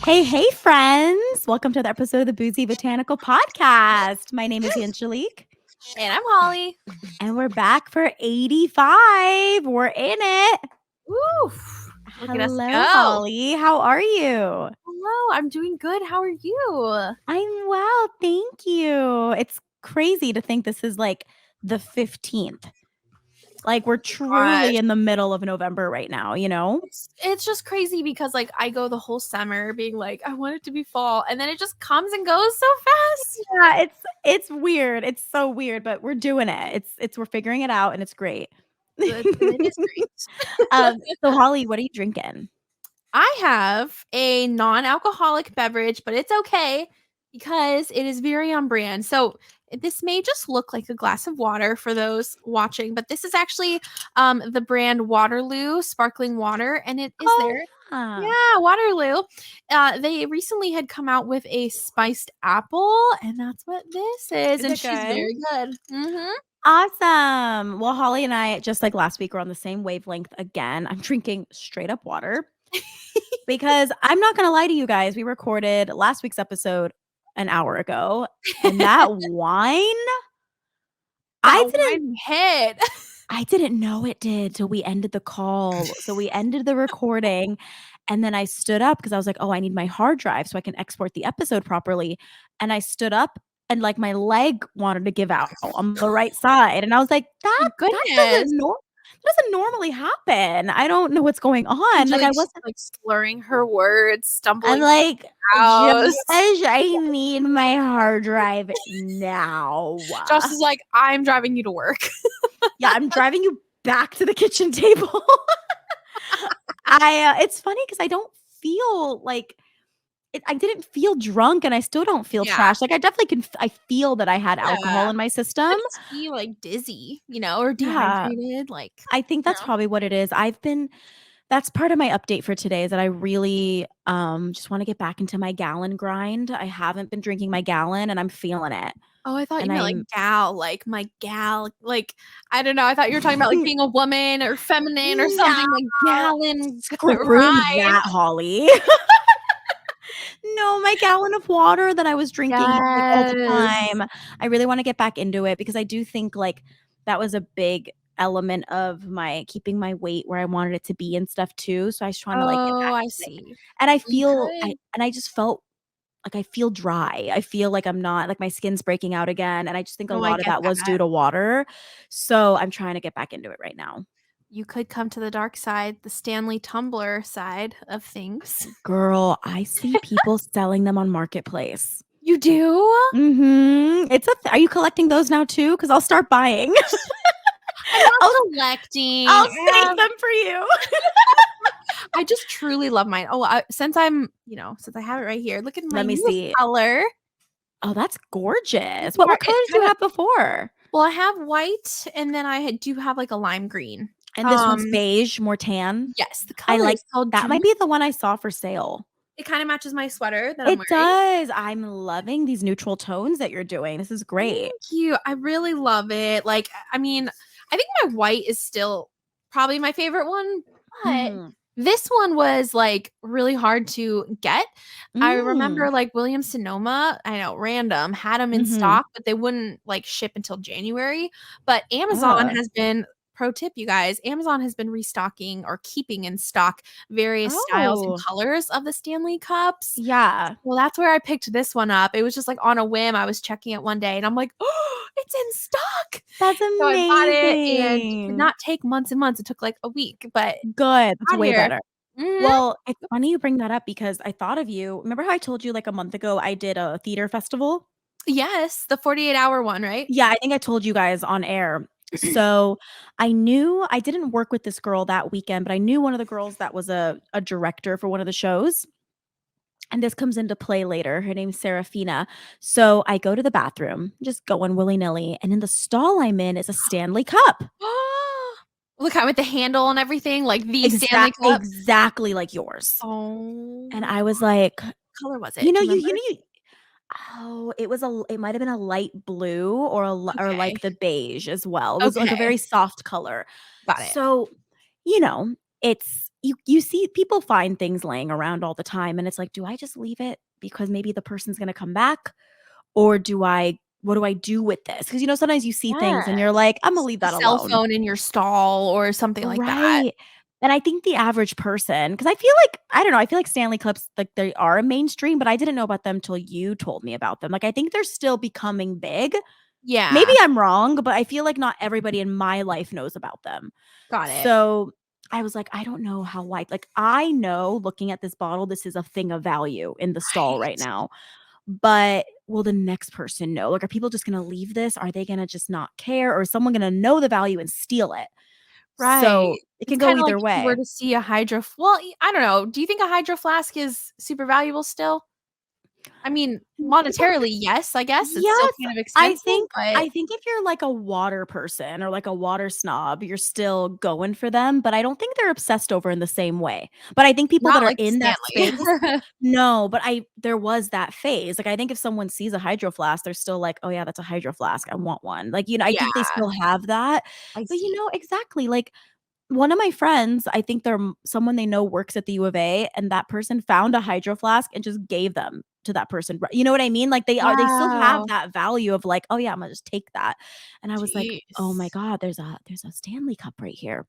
Hey, friends. Welcome to the episode of the Boozy Botanical podcast. My name is Angelique. And I'm Holly. And we're back for 85. We're in it. Woo! Look at us Hello, go. Holly. How are you? Hello, I'm doing good. How are you? I'm well. Thank you. It's crazy to think this is like the 15th. Like we're truly in the middle of November right now, you know? It's just crazy because like I go the whole summer being like, I want it to be fall, and then it just comes and goes so fast. Yeah, it's weird. It's so weird, but we're doing it. We're figuring it out and it's great. It is great. So Holly, what are you drinking? I have a non-alcoholic beverage, but it's okay because it is very on brand. So this may just look like a glass of water for those watching, but this is actually the brand Waterloo sparkling water, and it is there. Yeah, Waterloo. They recently had come out with a spiced apple, and that's what this is. And she's very good. Mm-hmm. Awesome. Well, Holly and I, just like last week, we're on the same wavelength again. I'm drinking straight up water because I'm not going to lie to you guys. We recorded last week's episode an hour ago, and that wine, I didn't know it did till we ended the call. So we ended the recording, and then I stood up because I was like, oh, I need my hard drive so I can export the episode properly. And I stood up and like my leg wanted to give out on the right side. And I was like, that doesn't normally happen. I don't know what's going on. Like I wasn't like slurring her words, stumbling. I'm like, Josh, I need my hard drive now. Josh is like, I'm driving you to work. Yeah, I'm driving you back to the kitchen table. It's funny because I don't feel like I didn't feel drunk, and I still don't feel trash. Like I definitely I feel that I had alcohol in my system. I just feel like dizzy, or dehydrated. Like I think that's probably what it is. That's part of my update for today is that I really just want to get back into my gallon grind. I haven't been drinking my gallon, and I'm feeling it. Oh, I thought you meant like gal, like my gal. Like, I don't know. I thought you were talking about like being a woman or feminine or something. Like gallon. Screw that, Holly. No, my gallon of water that I was drinking like, all the time. I really want to get back into it because I do think like that was a big element of my keeping my weight where I wanted it to be and stuff too. So I was trying to like get back. I see. And I feel I just felt like I feel dry. I feel like I'm not like my skin's breaking out again. And I just think a lot of that was due to water. So I'm trying to get back into it right now. You could come to the dark side, the Stanley tumbler side of things. Girl, I see people selling them on Marketplace. You do? Mm-hmm. Are you collecting those now too? Because I'll start buying. I'm collecting. I'll save them for you. I just truly love mine. Oh, since I have it right here, look at my color. Oh, that's gorgeous. What colors do you have before? Well, I have white, and then I do have like a lime green. And this one's beige, more tan. Yes, the color. I like that. Might be the one I saw for sale. It kind of matches my sweater that I'm wearing. It does. I'm loving these neutral tones that you're doing. This is great. Thank you. I really love it. Like, I mean, I think my white is still probably my favorite one, but this one was like really hard to get. I remember like Williams-Sonoma, I know, random, had them in stock, but they wouldn't like ship until January. But Amazon has been, pro tip, you guys, Amazon has been restocking or keeping in stock various styles and colors of the Stanley cups. Yeah. Well, that's where I picked this one up. It was just like on a whim. I was checking it one day and I'm like, oh, it's in stock. That's amazing. So I bought it, and it did not take months and months. It took like a week, but good. That's way better. Well, it's funny you bring that up because I thought of you. Remember how I told you like a month ago I did a theater festival? Yes, the 48-hour one, right? Yeah, I think I told you guys on air. So I knew I didn't work with this girl that weekend, but I knew one of the girls that was a director for one of the shows. And this comes into play later. Her name's Serafina. So I go to the bathroom, just going willy-nilly. And in the stall I'm in is a Stanley Cup. Look, with the handle and everything, like the Stanley Cup. Exactly like yours. Oh. And I was like, what color was it? It might have been a light blue or like the beige as well. It was like a very soft color. Got it. So, it's you see people find things laying around all the time, and it's like, do I just leave it because maybe the person's gonna come back, or do I what do I do with this? Because sometimes you see things and you're like, I'm gonna Yes. leave A that cell alone. phone in your stall or something like that. Right. And I think the average person, because I feel like, I don't know, I feel like Stanley Clips, like, they are mainstream, but I didn't know about them till you told me about them. Like, I think they're still becoming big. Maybe Yeah. I'm wrong, but I feel like not everybody in my life knows about them. Got it. So, I was like, I don't know how wide, like, I know looking at this bottle, this is a thing of value in the stall right Right. now, but will the next person know? Like, are people just gonna leave this? Are they gonna just not care? Or is someone gonna know the value and steal it? Right. So, it It's can go kinda like either if you were way. to see a well, I don't know. Do you think a hydro flask is super valuable still? I mean, monetarily, yes, I guess. It's still Yes, kind of I expensive, think but I think if you're like a water person or like a water snob, you're still going for them, but I don't think they're obsessed over in the same way. But I think people that not are like the in that space Stanley. no, but I there was that phase. Like, I think if someone sees a hydro flask, they're still like, "Oh, yeah, that's a hydro flask. I want one." Like, I Yeah, think they still have that. I But, see. exactly, like, one of my friends, I think someone they know works at the U of A, and that person found a hydro flask and just gave them to that person, you know what I mean? Like, they still have Wow. that value of like, "Oh, yeah, Imma just take that." And I was like, "Oh my Jeez. god, there's a Stanley Cup right here."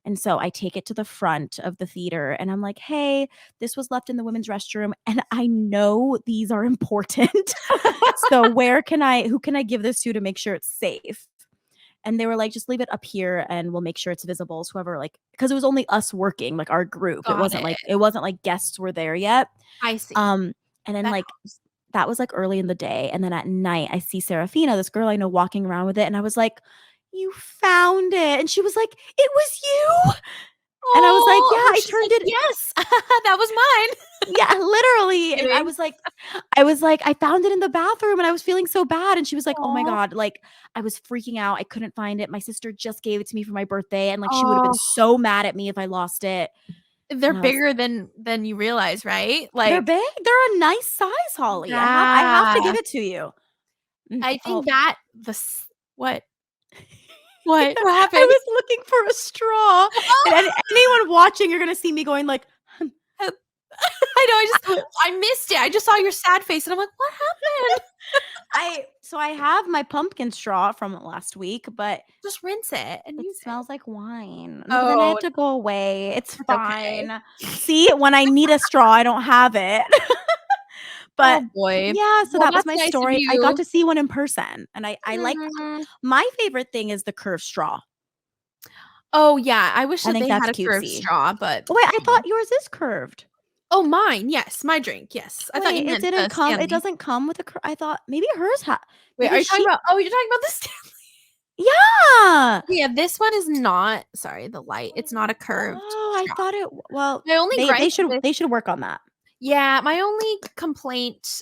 And so I take it to the front of the theater, and I'm like, "Hey, this was left in the women's restroom, and I know these are important. So who can I give this to make sure it's safe?" And they were like, "Just leave it up here and we'll make sure it's visible." So whoever, like, because it was only us working, like, our group. It Got wasn't it. like it wasn't like guests were there yet. I see. Um, and then, That like, helps. that was, like, early in the day, and then at night, I see Serafina, this girl I know, walking around with it, and I was like, "You found it." And she was like, "It was you?" And I was like, "Yeah, Oh, I she's turned like, it." "Yes, that was mine." Yeah, literally, and I Kidding. was like "I found it in the bathroom and I was feeling so bad," and she was like, "Oh my Aw. god," like, I was freaking out, I couldn't find it, my sister just gave it to me for my birthday, and, like, she would've been Oh, so mad at me if I lost it, they're and I was bigger than you realize, right? they're Like, big, they're a nice size, Holly, I have to yeah. give it to you. I Oh, think that the s what? What? What I happened? was looking for a straw, and anyone watching, you're gonna see me going like, I know, I missed it. I just saw your sad face, and I'm like, "What happened?" I have my pumpkin straw from last week, but Just rinse it and it use it. smells like wine. No, but then I have Oh, to go away. It's it's okay. fine. See, when I need a straw, I don't have it. But Oh, boy. yeah, so Well, that was that's my nice of story. I got you. to see one in person, and I like Mm. my favorite thing is the curved straw. Oh, yeah, I wish I that think they that's had a curved cutesy. straw, but, Oh, wait, I you know. thought yours is curved. Oh, mine, yes, my drink, yes. I thought Wait, you meant the it Stanley. doesn't come with a I thought maybe hers Wait, are maybe you talking she about you're talking about the Stanley. yeah! Yeah, this one is not sorry, the light, it's not a curved Oh, I straw. thought well, My only gripe with they should work on that. yeah, my only complaint,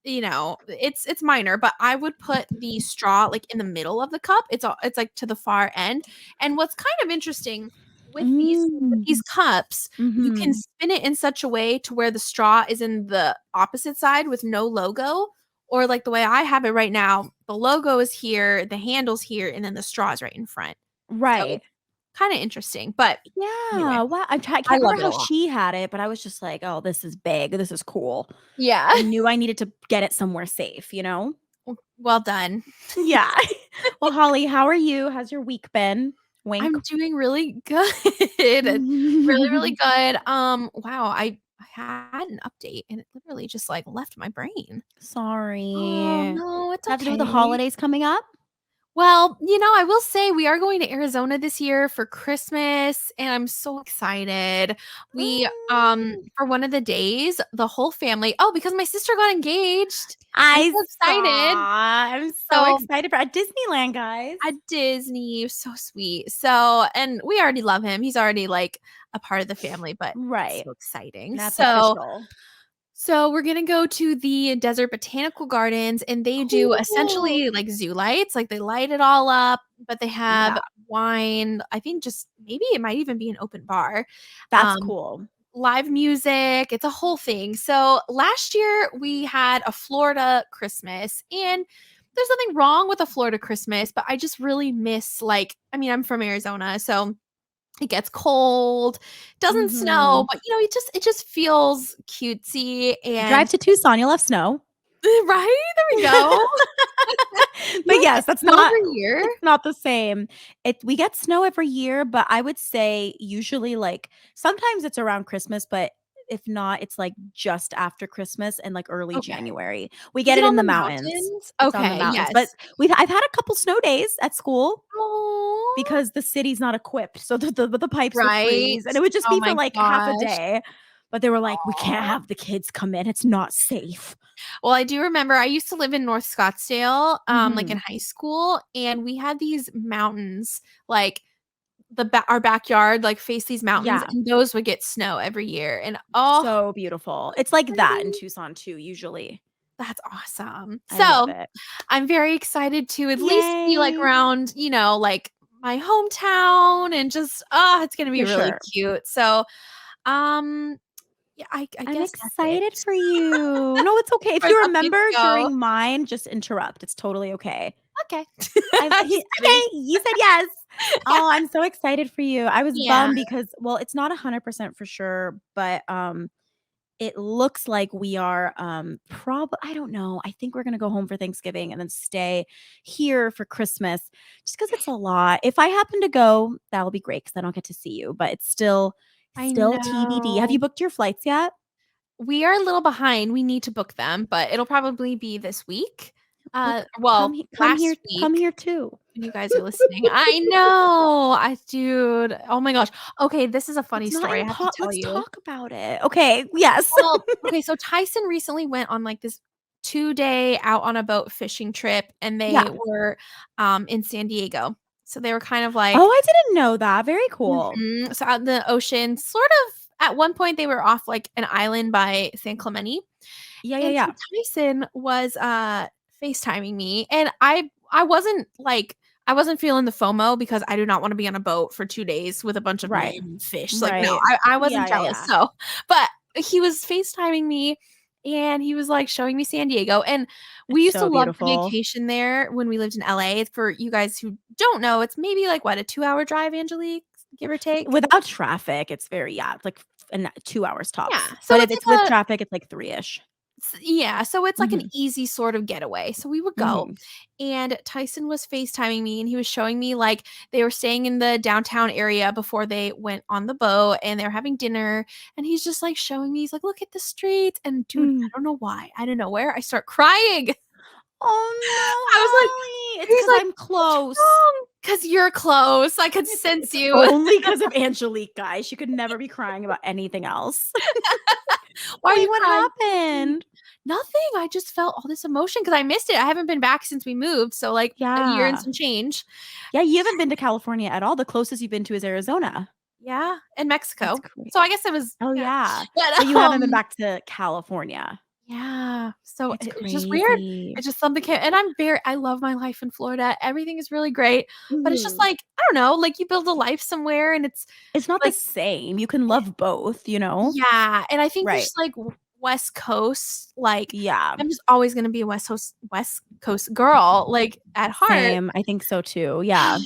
it's minor, but I would put the straw, like, in the middle of the cup. It's, like, to the far end, and what's kind of interesting with Mm. these cups, you can Mhm. spin it in such a way to where the straw is in the opposite side with no logo, or, like, the way I have it right now, the logo is here, the handle's here, and then the straw is right in front. So, Right. it's kinda interesting, but anyway, Yeah, wow, I I can't love remember it a how lot. she had it, but I was just like, "Oh, this is big, this is cool." Yeah. I knew I needed to get it somewhere safe, you know? Well done. Yeah. Well, Holly, how are you? How's your week been? Wink. I'm doing really good. Really, really good. Wow, I had an update and it literally just, like, left my brain. Oh, Sorry. no, it's Have to do with the okay. holidays coming up? Well, I will say we are going to Arizona this year for Christmas, and I'm so excited. We, Mm. for one of the days, the whole family because my sister got engaged. I'm I so saw. excited. I'm so So excited for at Disneyland, guys. at Disney, so sweet. So and we already love him. He's already, like, a part of the family, but it's Right. so exciting. That's So official. so we're gonna go to the Desert Botanical Gardens, and they do Cool. essentially, like, zoo lights, like, they light it all up, but they have Yeah, wine, I think just maybe it might even be an open bar, that's um, cool. live music, it's a whole thing. So last year, we had a Florida Christmas, and there's nothing wrong with a Florida Christmas, but I just really miss, like I mean, I'm from Arizona, so It gets cold, doesn't snow, Mhm. but, it just feels cutesy and Drive to Tucson, you'll have snow. right? There we go. You But guys yes, get snow every year? it's not the same. We get snow every year, but I would say usually, like, sometimes it's around Christmas, but if not, it's, like, just after Christmas and, like, early Okay. January. We Is get it it on in the the mountains. mountains? It's on the Okay, mountains, but yes. I've had a couple snow days at school Oh, because the city's not equipped, so the pipes would right? freeze, and it would just Oh be for, my like, half a gosh. day, but they were like, "We can't Aw. have the kids come in, it's not safe." Well, I do remember I used to live in North Scottsdale, like, in Mhm. high school, and we had these mountains, like, our backyard, like, faced these mountains, Yeah. and those would get snow every year, and, oh, So beautiful. so It's like that in pretty. Tucson too, usually. That's awesome. I love So, it. I'm very excited to at least be, like, Yay. around, like, my hometown and just, it's gonna be For really sure. cute. So, um, yeah, I I'm guess that's it. excited for you. No, it's okay. If As you updates remember go. during mine, just interrupt. It's totally okay. Okay. I'm I'm he just kidding. okay, you said yes. Oh, I'm so excited for you. I was Yeah, bummed because well, it's not 100% for sure, but, it looks like we are, I don't know. I think we're gonna go home for Thanksgiving and then stay here for Christmas just because it's a lot. If I happen to go, that will be great because I don't get to see you, but it's I still TBD. Have you know. booked your flights yet? We are a little behind, we need to book them, but it'll probably be this week. Book Well, last come week here too. when you guys are listening. I know. Dude, oh my gosh. Okay, this is a funny It's not story I have to tell let's you. talk about it. Okay, yes. Well, okay, so Tyson recently went on, like, this 2-day out on a boat fishing trip, and Yeah. they were, in San Diego. So they were kind of Oh, like I didn't know that. Very cool. so out in the ocean, sort of at one point, they were off, like, an island by San Clemente, Yeah, yeah, and so yeah. Tyson was, FaceTiming me, and I wasn't feeling the FOMO because I do not wanna be on a boat for 2 days with a bunch of men Right. and fish, like, no, Right. I wasn't Yeah, yeah, jealous, yeah. so but he was FaceTiming me, and he was, like, showing me San Diego, and we It's used to so love to beautiful. vacation there when we lived in LA. For you guys who don't know, it's maybe, like, what, a 2-hour drive, Angelique, give or take? Without traffic, it's very yeah, it's like 2 hours Yeah, tops. so But if it's it's with like a traffic, it's like 3-ish. yeah, so it's like an Mhm. easy sort of getaway. So we would go, Mhm. and Tyson was FaceTiming me, and he was showing me, like, they were staying in the downtown area before they went on the boat, and they were having dinner, and he's just, like, showing me, he's like, "Look at the streets," and dude, I Mm. don't know why, out of nowhere, I start crying. I was like Oh, no, Ollie. It's he's because 'cause like, I'm "What's close. wrong?" "'Cause you're close, I could sense It's you." only because of Angelique, guys. She could never be crying about anything else. "Why are Wait, you what crying?" happened? "Nothing, I just felt all this emotion because I missed it, I haven't been back since we moved, so, like, a year and Yeah. some change. Yeah, you haven't been to California at all. The closest you've been to is Arizona. Yeah, and That's Mexico. great. So I guess it was Oh, yeah. yeah. But But, you haven't been back to California. yeah, so It's it's just weird. crazy. It's just something came and I love my life in Florida. Everything is really great, but it's just Mhm. like, I don't know, like, you build a life somewhere and it's It's not the like same. You can love both, you know? yeah, and I think Right. just, like, West Coast, like, Yeah. I'm just always gonna be a West Coast girl, like, at heart, Same. I think so too. Yeah.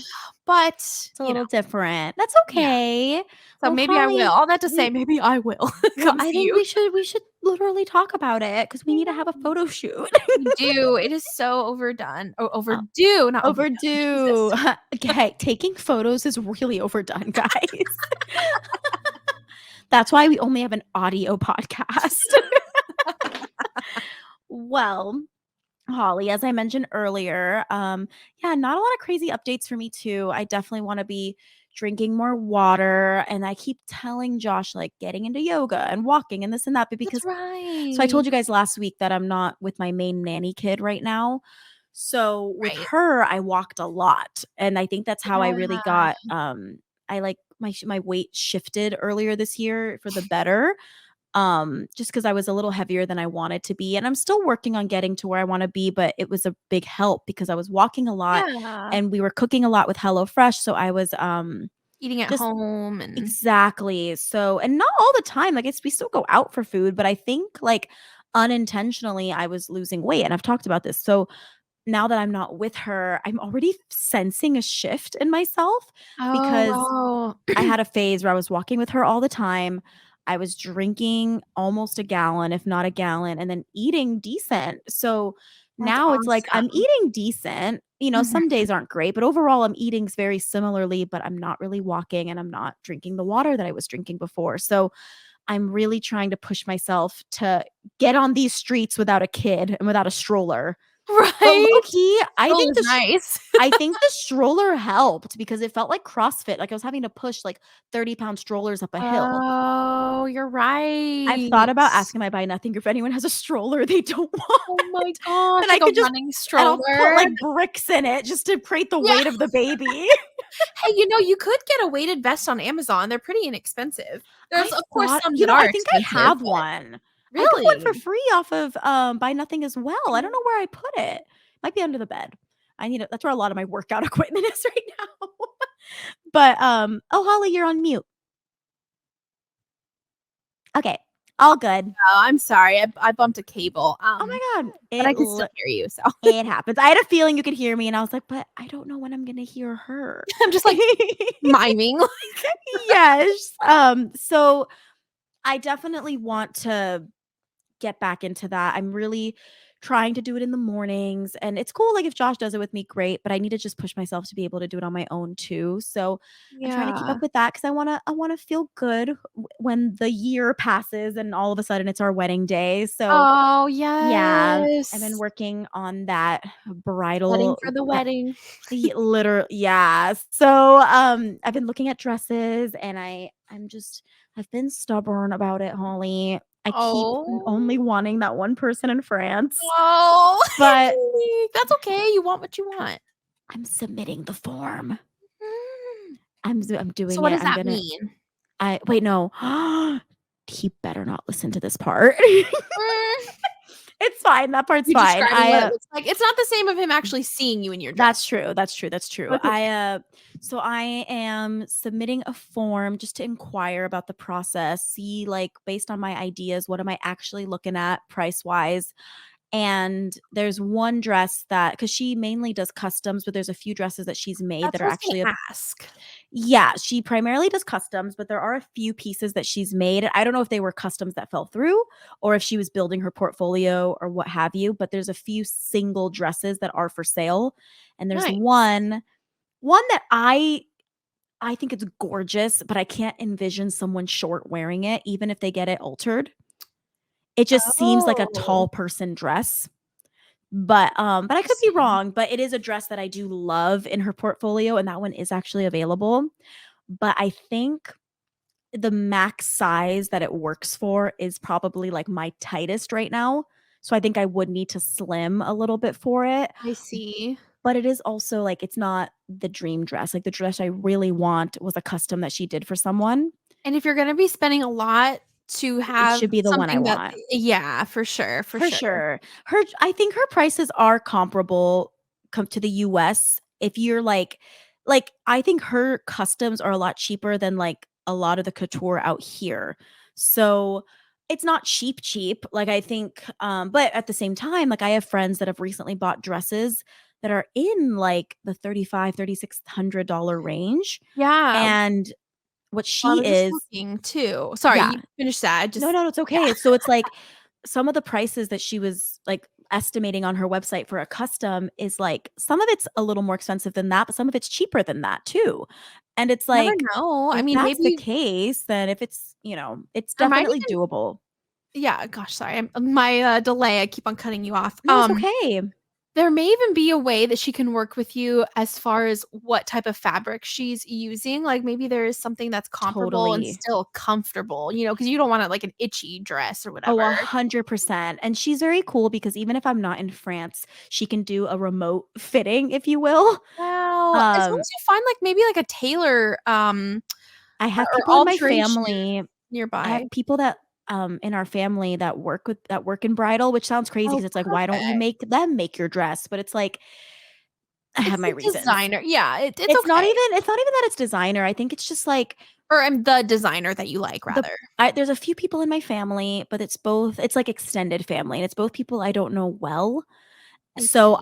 but, It's a little different. That's yeah. okay. So Well, maybe I will. Holly, All that to say, we maybe I will well, come I see think you. we should literally talk about it because we I need to have a know. photo shoot. We do. It is so overdone. Oh, Uh, overdue, not overdone. overdue. Jesus. Okay, taking photos is really overdone, guys. That's why we only have an audio podcast. Well, Holly, as I mentioned earlier, yeah, not a lot of crazy updates for me too. I definitely want to be drinking more water, and I keep telling Josh like getting into yoga and walking and this and that, but That's because so I right. told you guys last week that I'm not with my main nanny kid right now. So with Right. her, I walked a lot, and I think that's how I really Yeah. got I like my weight shifted earlier this year for the better. Just because I was a little heavier than I wanted to be, and I'm still working on getting to where I wanna be, but it was a big help because I was walking a lot Yeah. and we were cooking a lot with HelloFresh, so I was, Eating at just home and exactly. So and not all the time, like, we still go out for food, but I think, like, unintentionally, I was losing weight, and I've talked about this. So now that I'm not with her, I'm already sensing a shift in myself Oh, because wow. I had a phase where I was walking with her all the time. I was drinking almost a gallon, if not a gallon, and then eating decent. So That's now it's like I'm awesome. eating decent. Some Mhm. days aren't great, but overall I'm eating very similarly, but I'm not really walking and I'm not drinking the water that I was drinking before. So I'm really trying to push myself to get on these streets without a kid and without a stroller. But low Right? key, Stroll is nice. I think the stroller helped because it felt like CrossFit, like I was having to push, like, 30-pound strollers up a hill. Oh, you're I've right. thought about asking my Buy Nothing if anyone has a stroller they don't Oh want, my gosh, and I like a could just running and I'll put, stroller. like, bricks in it just to create the Yeah. weight of the baby. Hey, you could get a weighted vest on Amazon. They're pretty inexpensive. I There's, of course, some that I are think I expensive, have but one. I got one for really? free off of, Buy Nothing as well. I don't know where I put it. Might be under the bed. I need it. That's where a lot of my workout equipment is right now. But, oh, Holly, you're on mute. Okay, all good. Oh, I'm sorry. I bumped a cable, Oh my god, but I can still hear you, so it happens. I had a feeling you could hear me, and I was like, "But I don't know when I'm gonna hear her." I'm just, like, miming. Yes, so I definitely want to get back into that. I'm really trying to do it in the mornings, and it's cool, like, if Josh does it with me, great, but I need to just push myself to be able to do it on my own too, so I'm trying to keep Yeah. up with that because I wanna feel good when the year passes and all of a sudden it's our wedding day, so Oh, yeah, I've been yes. working on that Wedding bridal for the that wedding. yeah. So, I've been looking at dresses and I've been stubborn about it, Holly. I keep only Oh. wanting that one person in France, Oh, but Angelique, that's okay. You want what you want. I'm submitting the form. Mm. I'm So doing what it. does I'm that gonna mean? I wait, no. He better not listen to this part. Mm. It's fine. That part's You fine. describing what it looks like? It's not the same of him actually seeing you in your dress. That's true, that's true, that's true. That's okay. So I am submitting a form just to inquire about the process, see, like, based on my ideas, what am I actually looking at price-wise, and there's one dress that because she mainly does customs, but there's a few dresses that she's made That's that what are I was actually gonna ask. yeah, she primarily does customs, but there are a few pieces that she's made. I don't know if they were customs that fell through or if she was building her portfolio or what have you, but there's a few single dresses that are for sale. And there's Nice. one that I think it's gorgeous, but I can't envision someone short wearing it even if they get it altered. It just seems like a Oh, tall person dress. But I could be interesting. wrong, but it is a dress that I do love in her portfolio and that one is actually available. But I think the max size that it works for is probably, like, my tightest right now, so I think I would need to slim a little bit for it, I see. but it is also, like, it's not the dream dress, like, the dress I really want was a custom that she did for someone. And if you're gonna be spending a lot to It have should be the one I something that want. yeah, for sure, for For sure. sure. I think her prices are comparable to the US. If you're I think her customs are a lot cheaper than, like, a lot of the couture out here. So, it's not cheap cheap, like, I think, but at the same time, like, I have friends that have recently bought dresses that are in, like, the 35, $3,600 range, Yeah. and what Well, I she was just is looking too. Sorry, yeah. you finish that. No, Just no, it's yeah. okay. So it's like some of the prices that she was, like, estimating on her website for a custom is, like some of it's a little more expensive than that, but some of it's cheaper than that too. And it's Never like, know. I if mean, that's the maybe case, then if it's there might definitely even doable. yeah, gosh, sorry. My, delay, I keep on cutting you off. No, it's okay. There may even be a way that she can work with you as far as what type of fabric she's using, like, maybe there is something that's comparable and Totally. still comfortable, because you don't want it like an itchy dress or Oh, whatever. 100%. And she's very cool because even if I'm not in France, she can do a remote fitting, if you will. Well, as long Um, as you find, like, maybe like a tailor, I have or people in my alteration family I nearby. have people that, in our family that work in bridal, which sounds crazy Oh, because it's like, why don't you perfect. make them make your dress? But it's like, I have It's my the reasons. designer. Yeah, it's okay. It's not even that it's designer. I think it's just like Or I'm the designer that you like the rather. there's a few people in my family, but it's like extended family, and it's both people I don't know well. I So see.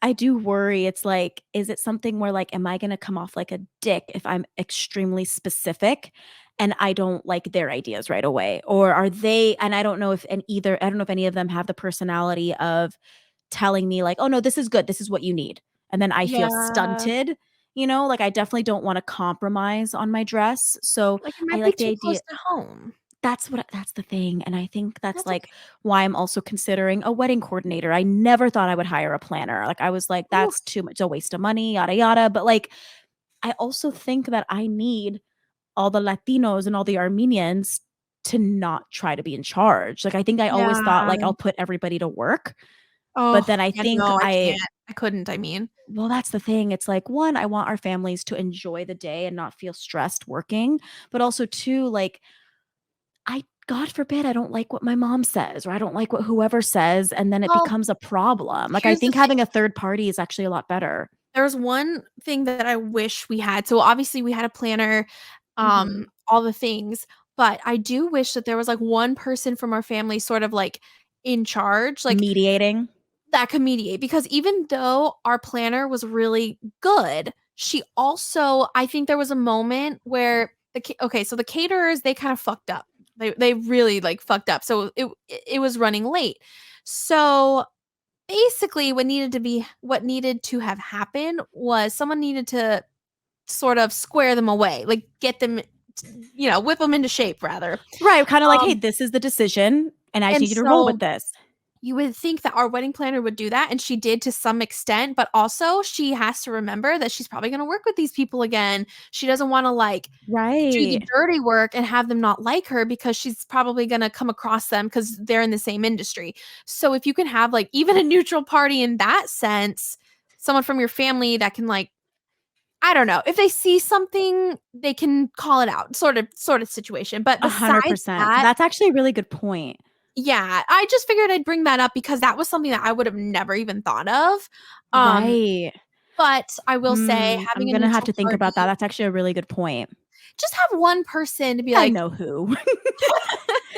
I do worry. It's like, is it something where like, am I gonna come off like a dick if I'm extremely specific and I don't like their ideas right away? Or are they, and I don't know if and either I don't know if any of them have the personality of telling me like, "Oh no, this is good. This is what you need." And then I feel Yeah. stunted, you know? Like I definitely don't want to compromise on my dress. So Like, it I might be like the too idea close to home. that's the thing, and I think that's, That's like, okay. why I'm also considering a wedding coordinator. I never thought I would hire a planner, like, I was like, Ooh, "That's too much a waste of money, yada, yada," but, like, I also think that I need all the Latinos and all the Armenians to not try to be in charge. Like, I think I always thought, yeah. like, I'll put everybody to work, but Oh, then I yeah, think no, I can't. I couldn't, I mean. well, that's the thing. It's like, 1, I want our families to enjoy the day and not feel stressed working, but also 2, like, I God forbid I don't like what my mom says or I don't like what whoever says, and then it Well, becomes a problem. Like, I here's the think thing. having a third party is actually a lot better. There's one thing that I wish we had. So, obviously, we had a planner, Mhm. all the things, but I do wish that there was, like, one person from our family sort of, like, in charge, like, Mediating. that could mediate, because even though our planner was really good, she also I think there was a moment where so the caterers, they kind of fucked up. They really, like, fucked up, so it was running late. So, basically, what needed to have happened was someone needed to sort of square them away, like, get them whip them into shape, rather. Right, kinda like, "Hey, Um, this is the decision, and I just and need you to roll so with this." you would think that our wedding planner would do that, and she did to some extent, but also she has to remember that she's probably gonna work with these people again. She doesn't wanna, like, do the Right. dirty work and have them not like her, because she's probably gonna come across them because 'cause they're in the same industry. So if you can have, like, even a neutral party in that sense, someone from your family that can, like, I don't know, if they see something, they can call it out, sort of situation. But besides 100%. that, That's actually a really good point. yeah, I just figured I'd bring that up because that was something that I would have never even thought of. Um, Right. but I will say I'm having a gonna have neutral to think party, about that. That's actually a really good point. just have one person to be I like, know who.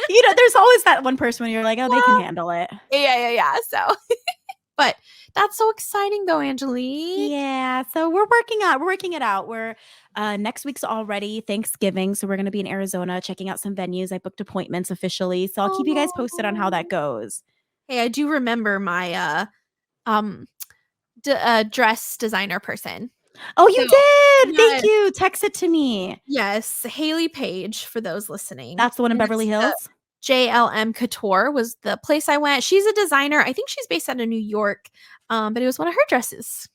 You know, there's always that one person when you're like, "Oh, they can "Well," handle it." yeah, so but that's so exciting though, Angelique. Yeah, so we're working it out. We're next week's already Thanksgiving, so we're gonna be in Arizona checking out some venues. I booked appointments officially, so I'll keep you guys posted on how that Oh. goes. Hey, I do remember my, um, dress designer person. Oh, So you did! Thank yes, you. Text it to me. yes, Haley Page for those listening, That's the one in and Beverly it's Hills? JLM Couture was the place I went. She's a designer. I think she's based out of New York, but it was one of her dresses.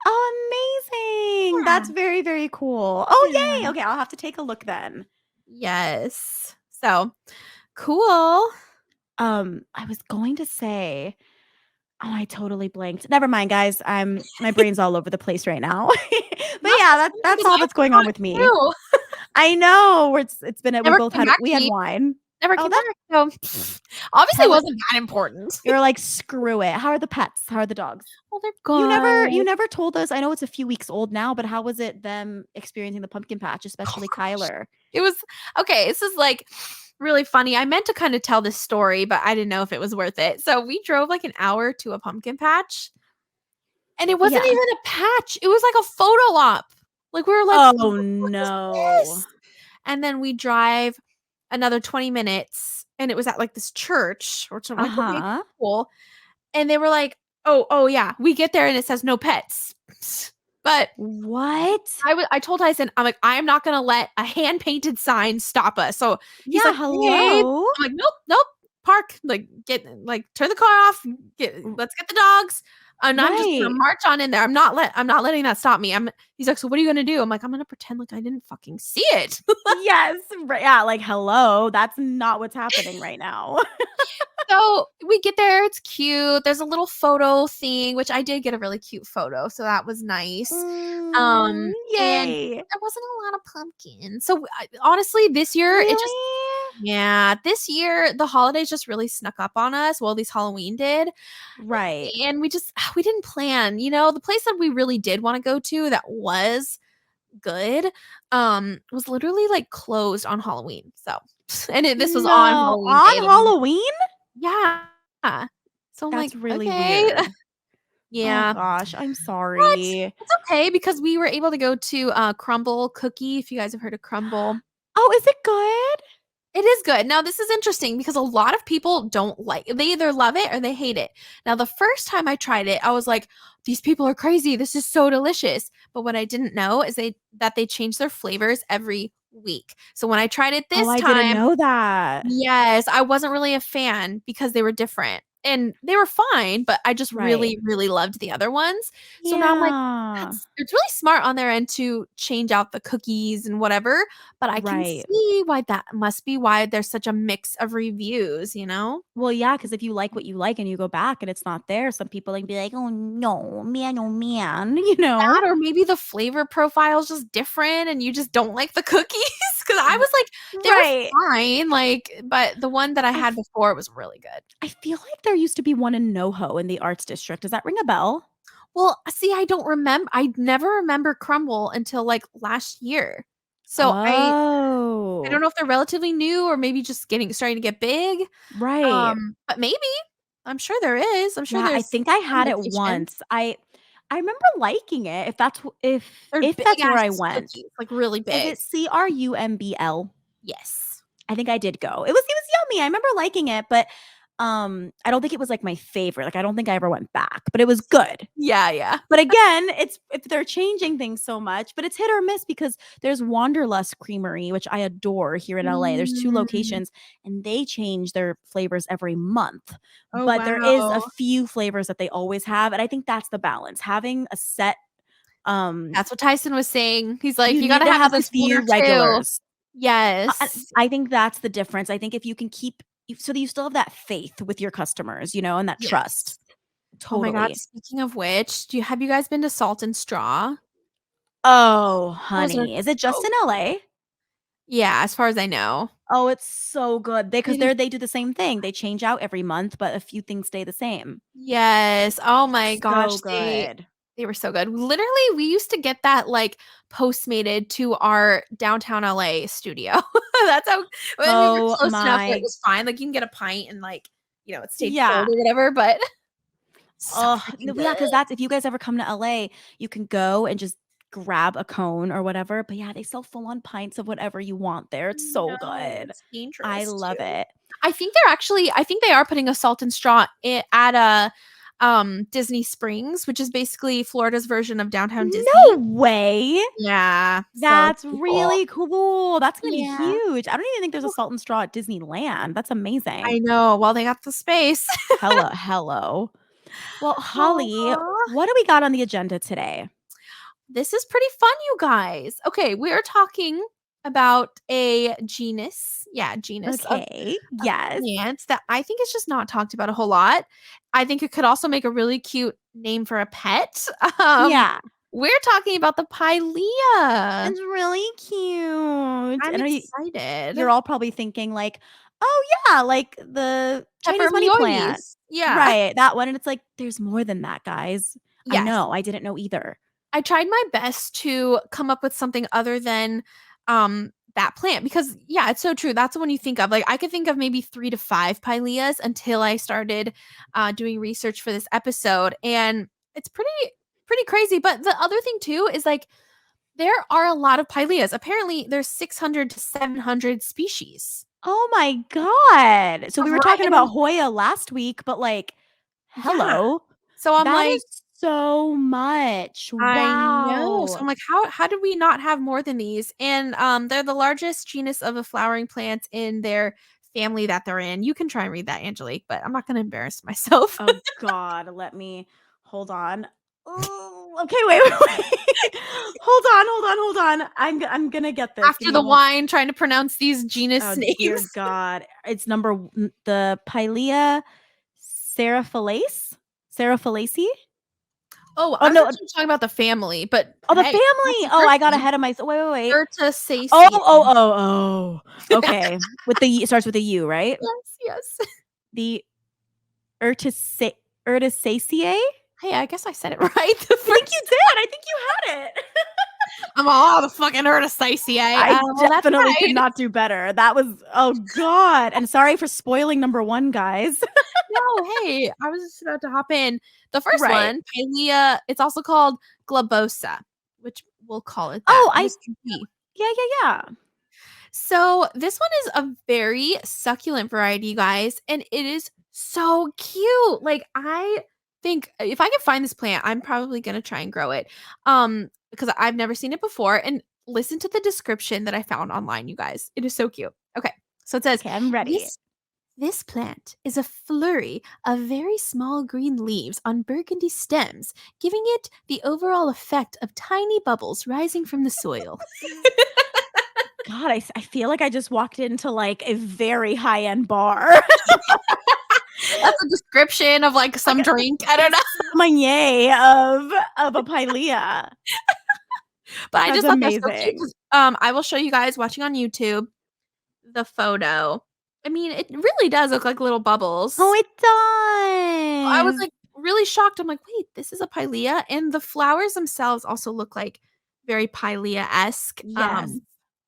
Oh, amazing. Yeah, That's very, very cool. Oh, yeah. yay. Okay, I'll have to take a look then. Yes. So, cool. I was going to say, oh, I totally blanked. Never mind, guys. My brain's all over the place right now. But That's yeah, so that's funny that's because all I that's going on forgot with me. too. I know. It's been a we Never both came had back we to had me. wine. Never Oh, came that back. So, obviously, it how it wasn't that important. you were like, "Screw it." How are the pets? How are the dogs? Well, they're You never good. told us. I know it's a few weeks old now, but how was it them experiencing the pumpkin patch, Oh especially gosh. Kyler? It was okay, this is, like, really funny. I meant to kinda tell this story, but I didn't know if it was worth it. So, we drove, like, an hour to a pumpkin patch, and it wasn't Yeah. even a patch, it was like a photo op. Like, we were like, Oh, What is no. this?" And then we drive another 20 minutes, and it was at, like, this church, which I'm like, "Okay, Uh-huh. cool." And they were like, "Oh, yeah." We get there and it says, "No pets." But What? I told Tyson, I'm like, "I am not gonna let a hand painted sign stop us." So he's Yeah, like, "Okay." hello? I'm like, "Nope, nope, park, like, turn the car off, let's get the dogs." And I'm just gonna Right. march on in there. I'm not letting that stop me. He's like, "So what are you gonna do?" I'm like, "I'm gonna pretend like I didn't fucking see it." Yes, right, yeah, like, hello, that's not what's happening right now. So we get there, it's cute. There's a little photo thing, which I did get a really cute photo, so that was nice. Mm, And yay. there wasn't a lot of pumpkin. So honestly, this year Really? yeah, this year the holidays just really snuck up on us. Well, at least Halloween did. Right. And we didn't plan. The place that we really did want to go to that was good, was literally like closed on Halloween. So, and this was on No, Halloween on day. Halloween? Yeah. So I'm like, That's really "Okay." weird. Oh Yeah. gosh, I'm But sorry. it's okay because we were able to go to, Crumble Cookie, if you guys have heard of Crumble. Oh, is it good? It is good. Now, this is interesting because a lot of people don't like they either love it or they hate it. Now, the first time I tried it, I was like, "These people are crazy. This is so delicious." But what I didn't know is they change their flavors every week. So when I tried it Oh, this I didn't time, know that. yes, I wasn't really a fan because they were different, and they were fine, but I just Right. really, really loved the other ones. So now I'm like, Yeah. that's it's really smart on their end to change out the cookies and whatever, but I can Right. see why that must be why there's such a mix of reviews, you know? Well, yeah, because if you like what you like and you go back and it's not there, some people like be like, "Oh no, man, oh man," you know? That or maybe the flavor profile is just different and you just don't like the cookies. Because I R was like, "They right. were fine," like, but the one that I I had f before was really good. I feel like there used to be one in NoHo in the arts district. Does that ring a bell? Well, see, I never remember Crumble until, like, last year. So I don't Oh, know if they're relatively new or maybe just starting to get big, right. but maybe. I'm sure there is. I'm sure Yeah, I there's think I some had it locations. once. I remember liking it, if that's They're if big that's where I ass went. cookies, like, really Is big. it CRUMBL? Yes. I think I did go. It was yummy. I remember liking it, but, I don't think it was, like, my favorite. Like, I don't think I ever went back, but it was good. Yeah, yeah. But again, it's if they're changing things so much, but it's hit or miss because there's Wanderlust Creamery, which I adore here in LA. There's 2 Mm. locations, and they change their flavors every month, Oh, but there is a wow. few flavors that they always have, and I think that's the balance. Having a set, That's what Tyson was saying. He's like, you "You need gotta to have at have a least 1 or few 2." regulars. Yes. I think that's the difference. I think if you can keep so that you still have that faith with your customers, and that trust. Yes. Oh my god, Totally. speaking of which, have you guys been to Salt and Straw? Oh, Those are honey. Is it just so in LA? yeah, as far as I know. Oh, it's so good. They 'cause It is they do the same thing. They change out every month, but a few things stay the same. yes. Oh my It's so gosh, good. they were so good. Literally, we used to get that, like, Postmated to our downtown LA studio. That's how when we were Oh close enough where it my was fine, like, you can get a pint and, like, it stayed yeah. cold or whatever, but so Oh, freaking no, yeah, good. because that's if you guys ever come to LA, you can go and just grab a cone or whatever, but yeah, they sell full on pints of whatever you want there. It's so No, good. it's I dangerous love too. it. I think they are putting a Salt and Straw at Disney Springs, which is basically Florida's version of Downtown No Disney. way. Yeah, so it's That's pretty cool. really cool. That's gonna be Yeah. huge. I don't even think there's a Salt and Straw at Disneyland. That's amazing. I know, well, they got the space. Hello, hello. Well, Holly, Aw. what do we got on the agenda today? This is pretty fun, you guys. Okay, we are talking about a genus Okay. of Yes. plants that I think is just not talked about a whole lot. I think it could also make a really cute name for a pet. Um, Yeah. we're talking about the Pilea. It's really cute. I'm And excited. you're all probably thinking like, "Oh, yeah, like the Chinese money plant." Peperomioides. Yeah. Right, that one, and it's like, there's more than that, guys. I Yes. know, I didn't know either. I tried my best to come up with something other than, that plant because, yeah, it's so true. That's the one you think of. Like, I could think of maybe 3 to 5 pileas until I started, doing research for this episode, and it's pretty crazy, but the other thing too is, like, there are a lot of pileas. Apparently, there's 600 to 700 species Oh my god. So of we were talking about and Hoya last week, but, like, yeah. hello. So I'm That like is so much. I know. So Wow. I'm like, how did we not have more than these? And they're the largest genus of a flowering plant in their family that they're in. You can try and read that, Angelique, but I'm not going to embarrass myself. Oh god, let me hold on. Ooh, okay, wait. Hold on. I'm gonna get this. Give After me the one. wine, trying to pronounce these genus Oh dear names. god. It's the Pilea Seraphilaceae? Oh, Oh I was no, actually talking about the family, but oh, the hey, that's family. a Oh, hard I got one. ahead of myself. Wait. Oh, Urticaceae. oh, oh, oh. Okay. With the it starts with a U, right? Yes, yes. The Urtice Urticaceae? Hey, I guess I said it right the I think first you did. I think you had it. I'm all the fucking Urticaceae. I Well, that's definitely could right. not do better. That was oh god, and sorry for spoiling number 1, guys. No, hey, I was just about to hop in. The first Right. one, Pilea, it's also called globosa, which we'll call it that. Oh, I Mr. G. yeah, yeah, yeah. So this one is a very succulent variety, you guys, and it is so cute. Like I think if I can find this plant, I'm probably gonna try and grow it. Because I've never seen it before. And listen to the description that I found online, you guys. It is so cute. Okay. So it says Okay, I'm ready. this plant is a flurry of very small green leaves on burgundy stems, giving it the overall effect of tiny bubbles rising from the soil. God, I feel like I just walked into, like, a very high-end bar. That's a description of like Like some drink. I don't know. sommelier of a Pilea. But I That's just thought they're so cute amazing. 'cause, I will show you guys watching on YouTube the photo. I mean, it really does look like little Oh, bubbles. it I was, does. like, really shocked. I'm like, "Wait, this is a Pilea?" And the flowers themselves also look like very Pilea-esque. Yes.